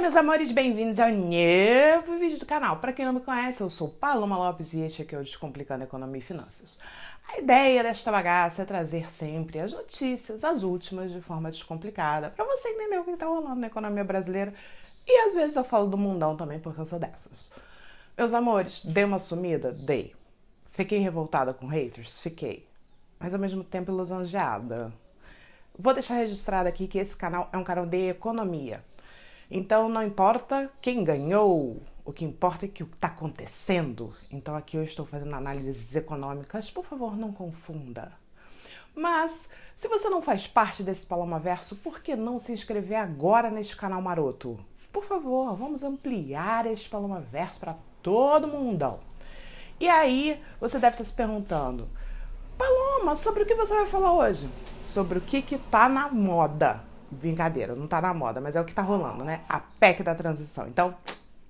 meus amores, bem-vindos ao novo vídeo do canal. Para quem não me conhece, eu sou Paloma Lopes e este aqui é o Descomplicando Economia e Finanças. A ideia desta bagaça é trazer sempre as notícias, as últimas, de forma descomplicada, para você entender o que está rolando na economia brasileira. E às vezes eu falo do mundão também, porque eu sou dessas. Meus amores, dei uma sumida? Dei. Fiquei revoltada com haters? Fiquei. Mas ao mesmo tempo lisonjeada. Vou deixar registrado aqui que esse canal é um canal de economia. Então não importa quem ganhou, o que importa é o que está acontecendo. Então aqui eu estou fazendo análises econômicas, por favor não confunda. Mas se você não faz parte desse Palomaverso, por que não se inscrever agora neste canal maroto? Por favor, vamos ampliar este Palomaverso para todo mundão. E aí você deve estar se perguntando: Paloma, sobre o que você vai falar hoje? Sobre o que tá na moda. Brincadeira, não tá na moda, mas é o que tá rolando, né? A PEC da transição. Então,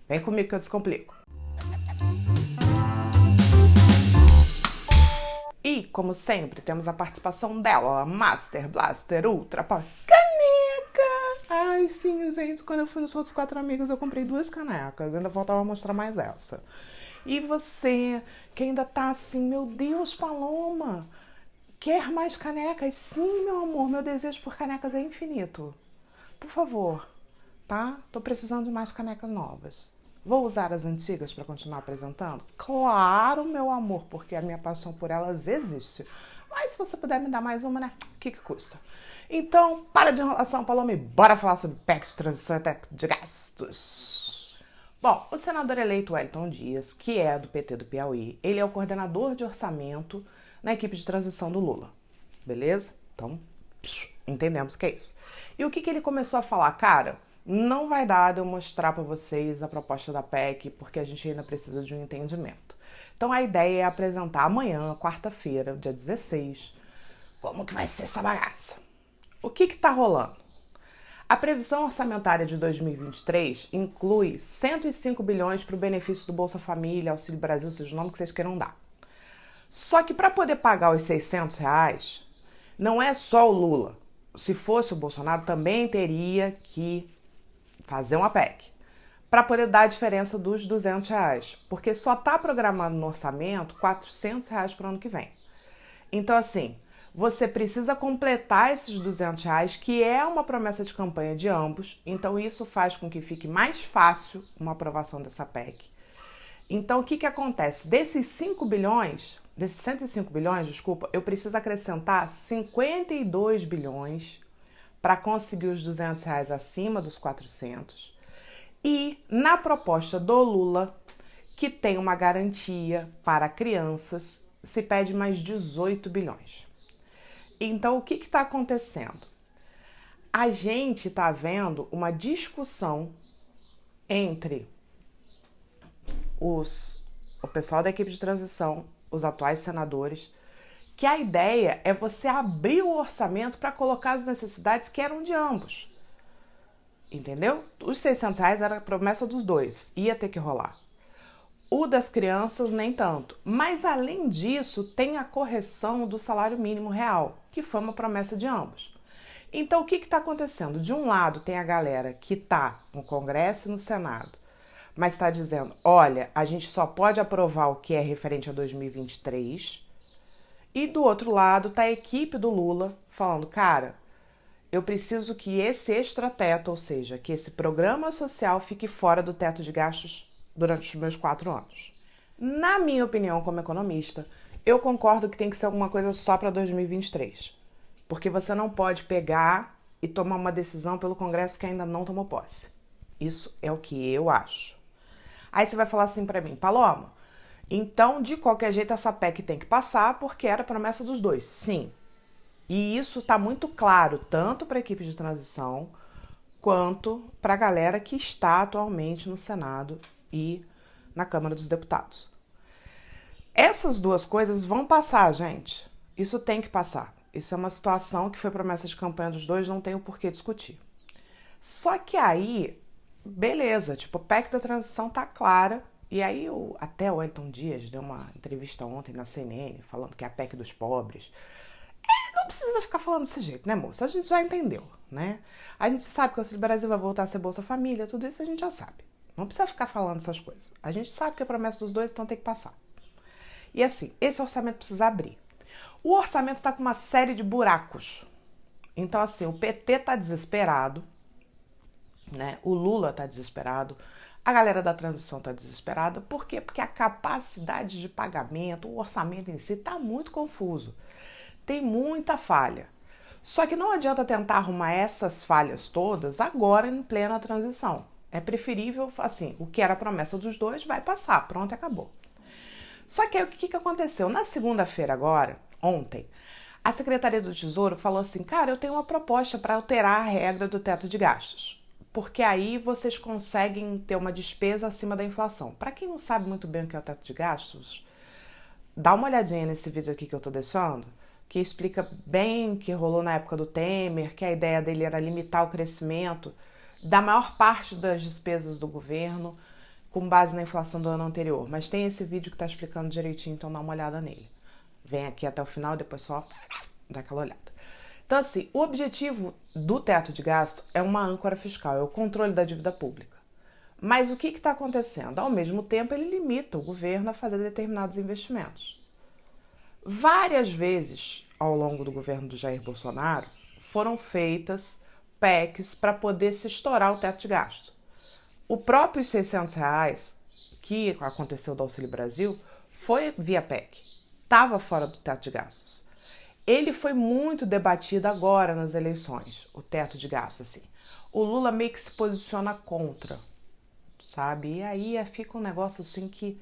vem comigo que eu descomplico. E, como sempre, temos a participação dela, Master Blaster Ultra Power Caneca! Ai, sim, gente, quando eu fui nos outros 4 amigos, eu comprei 2 canecas. Ainda faltava mostrar mais essa. E você, que ainda tá assim, meu Deus, Paloma, quer mais canecas? Sim, meu amor, meu desejo por canecas é infinito. Por favor, tá? Tô precisando de mais canecas novas. Vou usar as antigas para continuar apresentando? Claro, meu amor, porque a minha paixão por elas existe. Mas se você puder me dar mais uma, né? O que custa? Então, para de enrolação, Paloma, e bora falar sobre PEC de transição e teto de gastos. Bom, o senador eleito Wellington Dias, que é do PT do Piauí, ele é o coordenador de orçamento na equipe de transição do Lula. Beleza? Então, entendemos o que é isso. E o que ele começou a falar? Cara, não vai dar de eu mostrar para vocês a proposta da PEC, porque a gente ainda precisa de um entendimento. Então, a ideia é apresentar amanhã, quarta-feira, dia 16, como que vai ser essa bagaça. O que tá rolando? A previsão orçamentária de 2023 inclui 105 bilhões para o benefício do Bolsa Família, Auxílio Brasil, seja o nome que vocês queiram dar. Só que para poder pagar os R$600, não é só o Lula. Se fosse o Bolsonaro, também teria que fazer uma PEC para poder dar a diferença dos R$200, porque só está programado no orçamento R$400 para o ano que vem. Então, assim, você precisa completar esses R$200, que é uma promessa de campanha de ambos. Então, isso faz com que fique mais fácil uma aprovação dessa PEC. Então, o que acontece? Desses 105 bilhões, desculpa, eu preciso acrescentar 52 bilhões para conseguir os R$200 acima dos 400. E na proposta do Lula, que tem uma garantia para crianças, se pede mais 18 bilhões. Então, o que está acontecendo? A gente está vendo uma discussão entre o pessoal da equipe de transição, os atuais senadores, que a ideia é você abrir o orçamento para colocar as necessidades que eram de ambos. Entendeu? Os R$600 era a promessa dos dois, ia ter que rolar. O das crianças, nem tanto. Mas, além disso, tem a correção do salário mínimo real, que foi uma promessa de ambos. Então, o que está acontecendo? De um lado, tem a galera que está no Congresso e no Senado, mas está dizendo, olha, a gente só pode aprovar o que é referente a 2023. E do outro lado está a equipe do Lula falando, cara, eu preciso que esse extrateto, ou seja, que esse programa social fique fora do teto de gastos durante os meus 4 anos. Na minha opinião, como economista, eu concordo que tem que ser alguma coisa só para 2023. Porque você não pode pegar e tomar uma decisão pelo Congresso que ainda não tomou posse. Isso é o que eu acho. Aí você vai falar assim para mim, Paloma, então de qualquer jeito essa PEC tem que passar porque era promessa dos dois. Sim. E isso está muito claro, tanto para a equipe de transição, quanto para a galera que está atualmente no Senado e na Câmara dos Deputados. Essas duas coisas vão passar, gente. Isso tem que passar. Isso é uma situação que foi promessa de campanha dos dois, não tem o porquê discutir. Só que aí, beleza, tipo, a PEC da transição tá clara. E aí até o Wellington Dias deu uma entrevista ontem na CNN falando que é a PEC dos pobres. não precisa ficar falando desse jeito, né, moça? A gente já entendeu, né? A gente sabe que o Auxílio Brasil vai voltar a ser Bolsa Família, tudo isso a gente já sabe. Não precisa ficar falando essas coisas. A gente sabe que é promessa dos dois, então tem que passar. E assim, esse orçamento precisa abrir. O orçamento está com uma série de buracos. Então, assim, o PT tá desesperado, né? O Lula tá desesperado, a galera da transição tá desesperada. Por quê? Porque a capacidade de pagamento, o orçamento em si tá muito confuso. Tem muita falha. Só que não adianta tentar arrumar essas falhas todas agora em plena transição. É preferível, assim, o que era a promessa dos dois vai passar, pronto, acabou. Só que aí o que aconteceu? Na segunda-feira agora, ontem, a Secretaria do Tesouro falou assim, cara, eu tenho uma proposta para alterar a regra do teto de gastos, porque aí vocês conseguem ter uma despesa acima da inflação. Para quem não sabe muito bem o que é o teto de gastos, dá uma olhadinha nesse vídeo aqui que eu tô deixando, que explica bem o que rolou na época do Temer, que a ideia dele era limitar o crescimento da maior parte das despesas do governo com base na inflação do ano anterior. Mas tem esse vídeo que tá explicando direitinho, então dá uma olhada nele. Vem aqui até o final e depois só dá aquela olhada. Então, assim, o objetivo do teto de gasto é uma âncora fiscal, é o controle da dívida pública. Mas o que está acontecendo? Ao mesmo tempo, ele limita o governo a fazer determinados investimentos. Várias vezes, ao longo do governo do Jair Bolsonaro, foram feitas PECs para poder se estourar o teto de gasto. O próprio R$600 que aconteceu do Auxílio Brasil foi via PEC, estava fora do teto de gastos. Ele foi muito debatido agora nas eleições, o teto de gastos, assim. O Lula meio que se posiciona contra, sabe? E aí fica um negócio assim que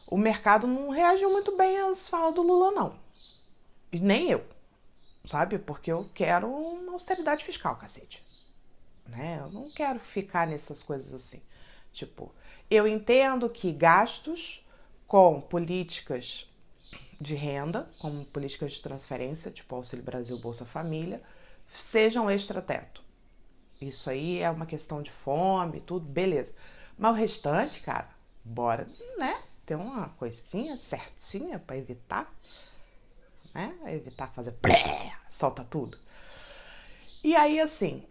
o mercado não reagiu muito bem às falas do Lula, não. E nem eu, sabe? Porque eu quero uma austeridade fiscal, cacete. Né? Eu não quero ficar nessas coisas assim. Tipo, eu entendo que gastos com políticas de renda, como políticas de transferência, tipo Auxílio Brasil, Bolsa Família, sejam extrateto. Isso aí é uma questão de fome, tudo, beleza. Mas o restante, cara, bora, né? Ter uma coisinha certinha para evitar, né? Evitar fazer plé, solta tudo. E aí, assim,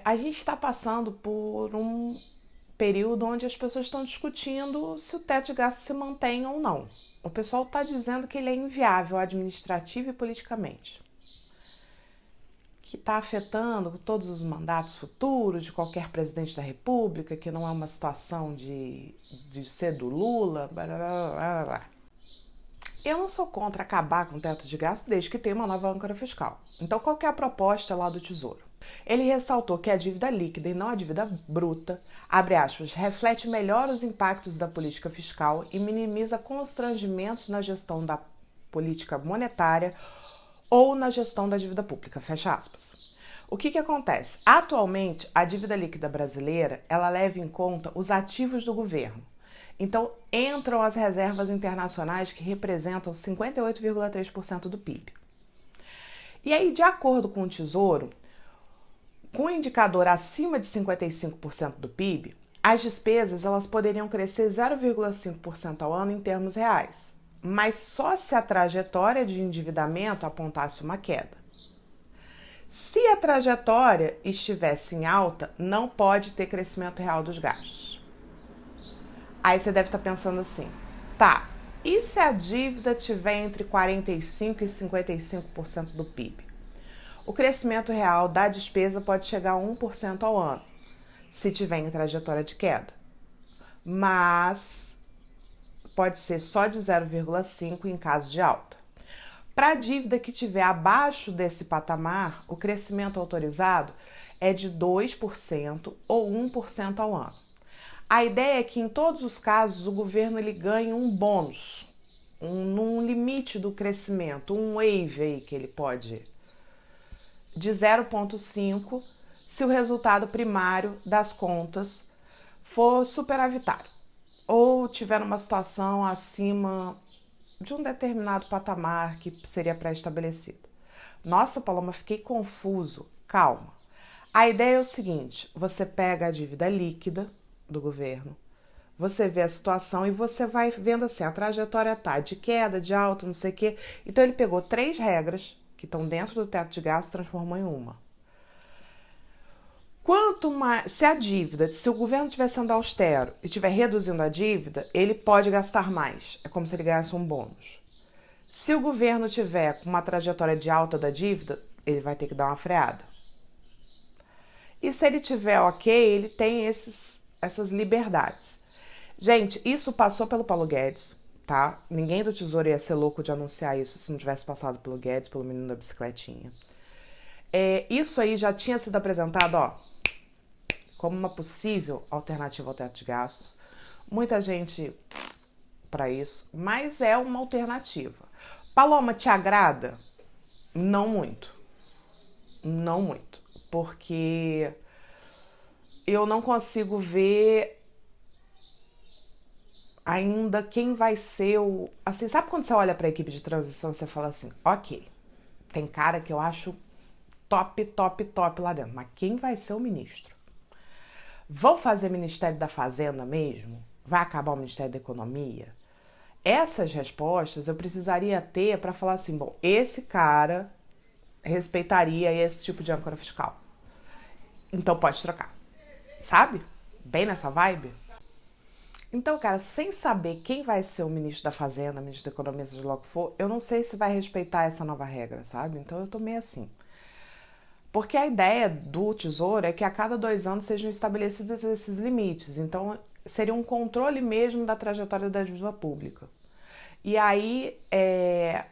a gente está passando por um período onde as pessoas estão discutindo se o teto de gastos se mantém ou não. O pessoal está dizendo que ele é inviável administrativa e politicamente, que está afetando todos os mandatos futuros de qualquer presidente da República, que não é uma situação de ser do Lula, blá, blá, blá, blá. Eu não sou contra acabar com o teto de gastos desde que tenha uma nova âncora fiscal. Então, qual que é a proposta lá do Tesouro? Ele ressaltou que a dívida líquida e não a dívida bruta, abre aspas, reflete melhor os impactos da política fiscal e minimiza constrangimentos na gestão da política monetária ou na gestão da dívida pública, fecha aspas. O que acontece? Atualmente, a dívida líquida brasileira, ela leva em conta os ativos do governo. Então, entram as reservas internacionais que representam 58,3% do PIB. E aí, de acordo com o Tesouro, com o indicador acima de 55% do PIB, as despesas elas poderiam crescer 0,5% ao ano em termos reais, mas só se a trajetória de endividamento apontasse uma queda. Se a trajetória estivesse em alta, não pode ter crescimento real dos gastos. Aí você deve estar pensando assim, tá, e se a dívida tiver entre 45% e 55% do PIB? O crescimento real da despesa pode chegar a 1% ao ano, se tiver em trajetória de queda. Mas pode ser só de 0,5% em caso de alta. Para a dívida que estiver abaixo desse patamar, o crescimento autorizado é de 2% ou 1% ao ano. A ideia é que, em todos os casos, o governo ele ganhe um bônus, num limite do crescimento, um wave aí que ele pode de 0,5 se o resultado primário das contas for superavitário ou tiver uma situação acima de um determinado patamar que seria pré-estabelecido. Nossa, Paloma, fiquei confuso. Calma. A ideia é o seguinte, você pega a dívida líquida do governo, você vê a situação e você vai vendo assim, a trajetória tá de queda, de alta, não sei o quê. Então ele pegou 3 regras, que que estão dentro do teto de gastos transformou em uma. Se o governo estiver sendo austero e estiver reduzindo a dívida, ele pode gastar mais. É como se ele ganhasse um bônus. Se o governo tiver com uma trajetória de alta da dívida, ele vai ter que dar uma freada. E se ele tiver ok, ele tem essas liberdades. Gente, isso passou pelo Paulo Guedes, tá? Ninguém do Tesouro ia ser louco de anunciar isso se não tivesse passado pelo Guedes, pelo menino da bicicletinha. Isso aí já tinha sido apresentado, ó, como uma possível alternativa ao teto de gastos. Muita gente para isso, mas é uma alternativa. Paloma, te agrada? Não muito. Não muito. Porque eu não consigo ver ainda quem vai ser o... Assim, sabe quando você olha para a equipe de transição e você fala assim, ok, tem cara que eu acho top, top, top lá dentro, mas quem vai ser o ministro? Vão fazer Ministério da Fazenda mesmo? Vai acabar o Ministério da Economia? Essas respostas eu precisaria ter para falar assim, bom, esse cara respeitaria esse tipo de âncora fiscal. Então pode trocar. Sabe? Bem nessa vibe. Então, cara, sem saber quem vai ser o ministro da Fazenda, ministro da Economia, seja lá o que for, eu não sei se vai respeitar essa nova regra, sabe? Então eu tô meio assim. Porque a ideia do Tesouro é que a cada 2 anos sejam estabelecidos esses limites. Então, seria um controle mesmo da trajetória da dívida pública. E aí,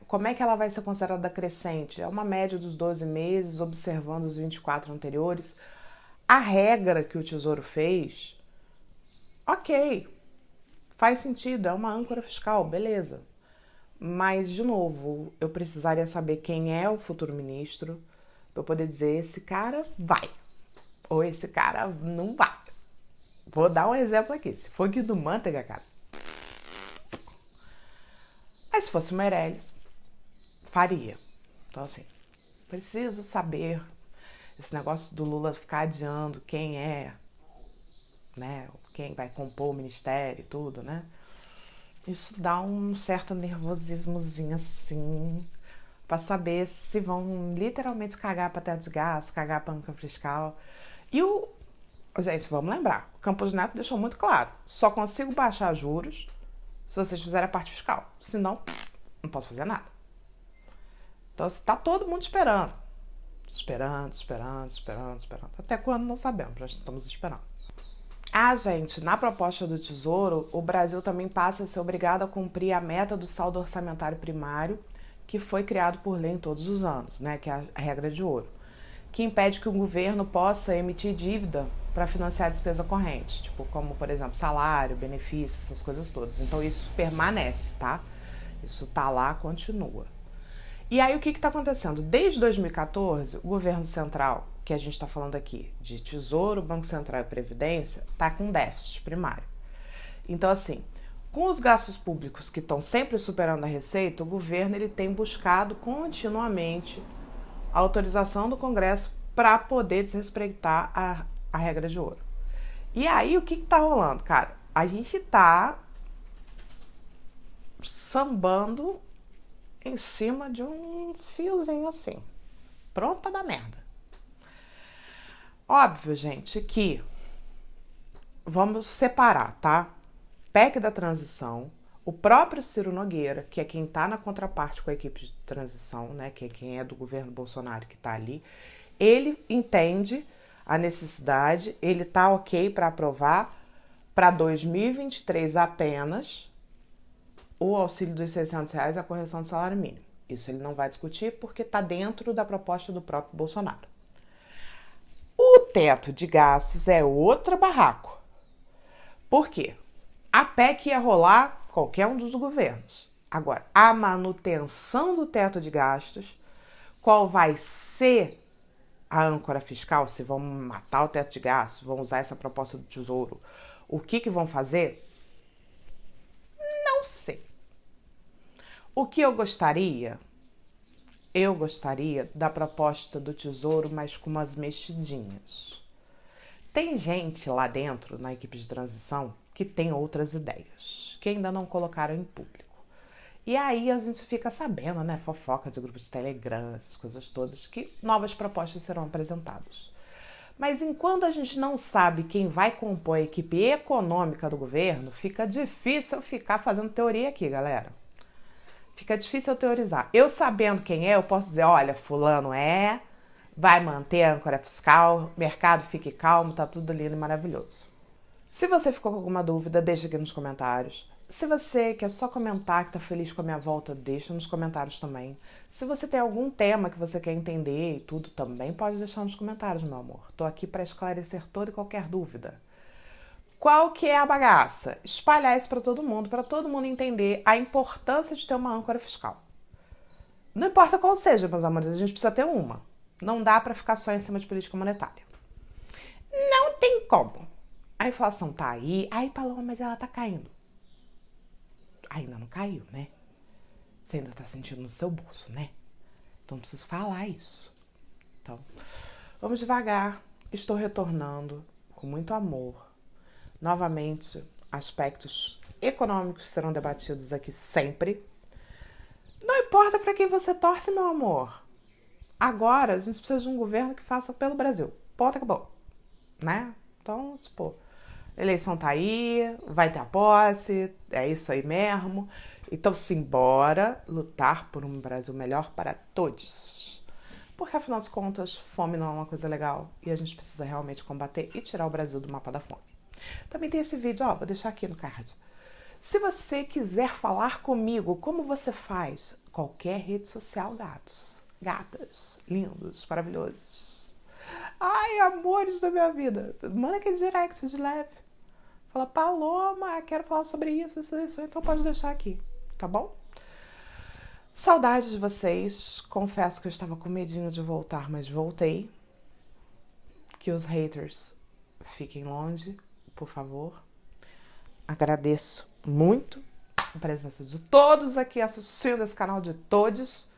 como é que ela vai ser considerada crescente? É uma média dos 12 meses, observando os 24 anteriores. A regra que o Tesouro fez, ok, faz sentido, é uma âncora fiscal, beleza. Mas, de novo, eu precisaria saber quem é o futuro ministro, para eu poder dizer, esse cara vai, ou esse cara não vai. Vou dar um exemplo aqui. Se for Guido Mantega, cara. Mas se fosse o Meirelles, faria. Então, assim, preciso saber esse negócio do Lula ficar adiando quem é, né? Quem vai compor o ministério e tudo, né? Isso dá um certo nervosismozinho assim, para saber se vão literalmente cagar para teto de gás, cagar para âncora fiscal. Gente, vamos lembrar, o Campos Neto deixou muito claro, só consigo baixar juros se vocês fizerem a parte fiscal, senão não posso fazer nada. Então está todo mundo esperando. Até quando não sabemos, já estamos esperando. Gente, na proposta do Tesouro, o Brasil também passa a ser obrigado a cumprir a meta do saldo orçamentário primário, que foi criado por lei em todos os anos, né, que é a regra de ouro, que impede que o governo possa emitir dívida para financiar a despesa corrente, tipo como, por exemplo, salário, benefícios, essas coisas todas. Então isso permanece, tá? Isso tá lá, continua. E aí o que está acontecendo? Desde 2014, o governo central, que a gente está falando aqui, de Tesouro, Banco Central e Previdência, está com déficit primário. Então, assim, com os gastos públicos que estão sempre superando a receita, o governo ele tem buscado continuamente a autorização do Congresso para poder desrespeitar a regra de ouro. E aí, o que está rolando, cara? A gente está sambando em cima de um fiozinho assim, pronto para dar merda. Óbvio, gente, que vamos separar, tá? PEC da transição, o próprio Ciro Nogueira, que é quem está na contraparte com a equipe de transição, né, que é quem é do governo Bolsonaro que está ali, ele entende a necessidade, ele tá ok para aprovar para 2023 apenas o auxílio dos R$600 e a correção do salário mínimo. Isso ele não vai discutir porque está dentro da proposta do próprio Bolsonaro. O teto de gastos é outro barraco. Por quê? A PEC ia rolar qualquer um dos governos. Agora, a manutenção do teto de gastos, qual vai ser a âncora fiscal, se vão matar o teto de gastos, vão usar essa proposta do Tesouro, o que vão fazer? Não sei. O que eu gostaria da proposta do Tesouro, mas com umas mexidinhas. Tem gente lá dentro, na equipe de transição, que tem outras ideias, que ainda não colocaram em público. E aí a gente fica sabendo, né, fofoca de grupo de Telegram, essas coisas todas, que novas propostas serão apresentadas. Mas enquanto a gente não sabe quem vai compor a equipe econômica do governo, fica difícil ficar fazendo teoria aqui, galera. Fica difícil eu teorizar. Eu sabendo quem é, eu posso dizer, olha, fulano vai manter a âncora fiscal, mercado fique calmo, tá tudo lindo e maravilhoso. Se você ficou com alguma dúvida, deixa aqui nos comentários. Se você quer só comentar que tá feliz com a minha volta, deixa nos comentários também. Se você tem algum tema que você quer entender e tudo, também pode deixar nos comentários, meu amor. Tô aqui para esclarecer toda e qualquer dúvida. Qual que é a bagaça? Espalhar isso para todo mundo entender a importância de ter uma âncora fiscal. Não importa qual seja, meus amores, a gente precisa ter uma. Não dá para ficar só em cima de política monetária. Não tem como. A inflação tá aí. Ai, Paloma, mas ela tá caindo. Ainda não caiu, né? Você ainda tá sentindo no seu bolso, né? Então preciso falar isso. Então, vamos devagar. Estou retornando com muito amor. Novamente, aspectos econômicos serão debatidos aqui sempre. Não importa para quem você torce, meu amor. Agora, a gente precisa de um governo que faça pelo Brasil. Ponto, acabou. Né? Então, tipo, a eleição tá aí, vai ter a posse, é isso aí mesmo. Então, simbora lutar por um Brasil melhor para todos. Porque, afinal de contas, fome não é uma coisa legal e a gente precisa realmente combater e tirar o Brasil do mapa da fome. Também tem esse vídeo, ó, vou deixar aqui no card. Se você quiser falar comigo, como você faz? Qualquer rede social, gatos, gatas, lindos, maravilhosos. Ai, amores da minha vida. Manda aquele direct de leve. Fala, Paloma, quero falar sobre isso, então pode deixar aqui, tá bom? Saudades de vocês. Confesso que eu estava com medinho de voltar, mas voltei. Que os haters fiquem longe, por favor. Agradeço muito a presença de todos aqui assistindo esse canal, de todos.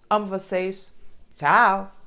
Amo vocês. Tchau!